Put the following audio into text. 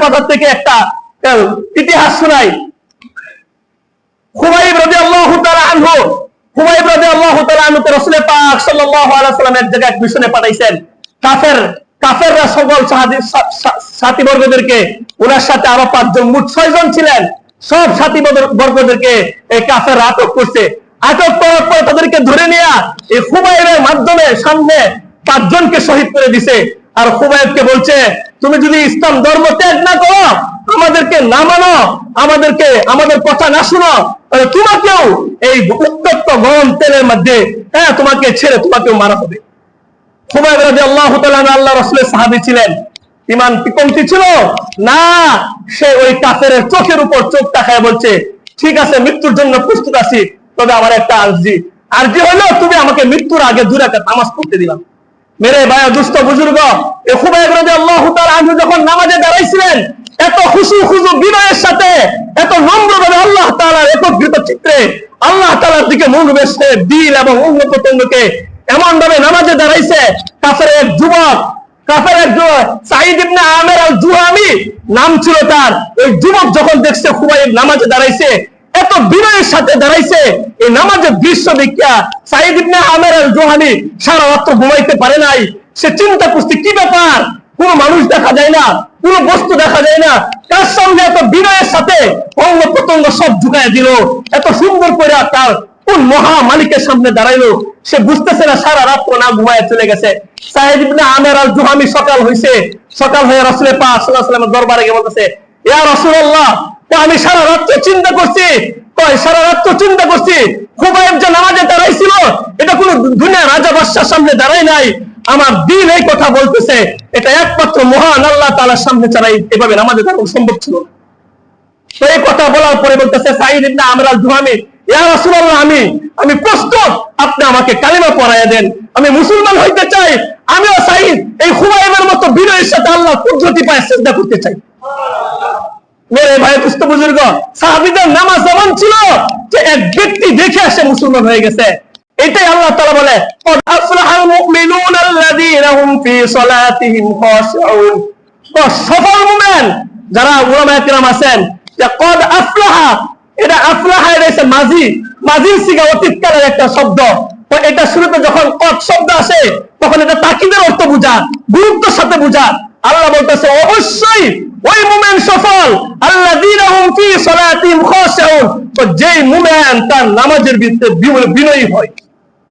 পাথর থেকে একটা ইতিহাস শোনাই। খুবাইব রাদিয়াল্লাহু তাআলা আনহু, খুবাইব রাদিয়াল্লাহু তাআলা আনহু রাসূল পাক সাল্লাল্লাহু আলাইহি ওয়াসাল্লাম এক জায়গায় মিশনে পাঠাইছেন। কাফেররা সকল সাথী বর্গদেরকে, ওনার সাথে আরো 5 জন, মোট 6 জন ছিলেন, সব সাথী বর্গদেরকে এই কাফেররা আটক করছে। আটক করার পর তাদেরকে ধরে নিয়ে এই খুবাইবের মাধ্যমে সামনে 5 জনকে শহীদ করে দিছে। আর খুবাইবকে বলছে, তুমি যদি ইসলাম ধর্ম ত্যাগ না করো, আমাদেরকে না মানো, আমাদের কথা না শুনো, তাহলে তোমাকেও এই উত্তপ্ত গরম তেলের মধ্যে তোমাকে ছেড়ে তোমাকেও মারা হবে। খুবাইব রাদিয়াল্লাহু তাআলা আল্লাহর রাসূলের সাহাবী ছিলেন। ঈমান কি কমতি ছিল না? সে ওই কাফেরের চোখের উপর চোখ তাকায় বলছে, ঠিক আছে, মৃত্যুর জন্য প্রস্তুত আছি, তবে আমার একটা আরজি হলো, তুমি আমাকে মৃত্যুর আগে 2 রাকাত নামাজ পড়তে দিলাম। মেরে ভাই দুস্থ বুজুর্গ, এই খুবাইব রাদিয়াল্লাহু তাআলা আনহু যখন নামাজে দাঁড়াইছিলেন, এত খুশু বিনয়ের সাথে, এত নম্রভাবে আল্লাহ তাআলার একত্রিত চিত্রে আল্লাহ তাআলার দিকে মুখ বেশে দিল এবং অঙ্গ প্রত্যঙ্গকে এমন ভাবে নামাজে দাঁড়াইছে। কাফের এক যুবক সাঈদ ইবনে আমের আল জুহামি নাম ছিল তার, ওই যুবক যখন দেখছে খুবাইব নামাজে দাঁড়াইছে, এত বিনয়ের সাথে দাঁড়াইছে, এই নামাজের দৃশ্য দেখিয়া সাঈদ ইবনে আমের আল জুহামি সারা রাত ঘুমাইতে পারে নাই। সে চিন্তা করছে, কি ব্যাপার, কোনো মানুষ দেখা যায় না, কোনো বস্তু দেখা যায় না, তার সঙ্গে এত বিনয়ের সাথে অঙ্গ প্রত্যঙ্গ সব ঝুঁকায় দিল, এত সুন্দর করে তার কোন মহা মালিকের সামনে দাঁড়াইলো। সে বুঝতেছে না, সারা রাত না ঘুমায় চলে গেছে। সাঈদ ইবনে আমের আল জুহামি সকাল হয়ে রাসূল পাক সাল্লাল্লাহু আলাইহি ওয়াসাল্লামের দরবারে গিয়ে বলতেছে, ইয়া রাসূলুল্লাহ, আমি সারা রাত চিন্তা করছি, খুবাইব যে নামাজে দাঁড়াইছিল, এটা কোন দুনিয়া রাজা বাদশার সামনে দাঁড়ায় নাই, আমার দিন এই কথা বলতেছে, এটা একমাত্র মহান আল্লাহ তাআলার সামনে ছাড়াই এভাবে নামাজে দাঁড়ানো সম্ভব ছিল না। তো এই কথা বলার পরে বলতেছে সাঈদ ইবনে আমের আল জুহামি, ইয়া রাসূলুল্লাহ, আমি প্রস্তুত, আপনি আমাকে কালিমা পড়াইয়া দেন, আমি মুসলমান হইতে চাই, আমিও সাঈদ এই খুবাইবের মতো বিনয়ের সাথে আল্লাহর কুদরতি পায়ে সিজদা করতে চাই। মেরে ভাই দুস্থ বুজুর্গ, সাহাবীদের নামাজ এমন ছিল যে এক ব্যক্তি দেখে আসে মুসলমান হয়ে গেছে। এটাই আল্লাহ তাআলা বলে, ক্বাদ আফলাহাল মুমিনুনা আল্লাযীনা হুম ফি সালাতিহিম খাশিউন। সফল মুমিন যারা উলামায়ে কিরাম আছেন, যে ক্বাদ আফলাহা, এটা আফলাহা এর মাজির সিগা, অতীতকালের একটা শব্দ। তো এটা শুরুতে যখন ক্বাদ শব্দ আসে, তখন এটা তাকিদের অর্থ বোঝা, গুরুত্বের সাথে বোঝা। আল্লাহ বলতেছে, অবশ্যই ওই মুমিন সফল, আল্লাযীনা হুম ফি সালাতিহিম খাশিউন, তো যেই মুমিন তার নামাজের ভিতরে বিনয়ী হয়।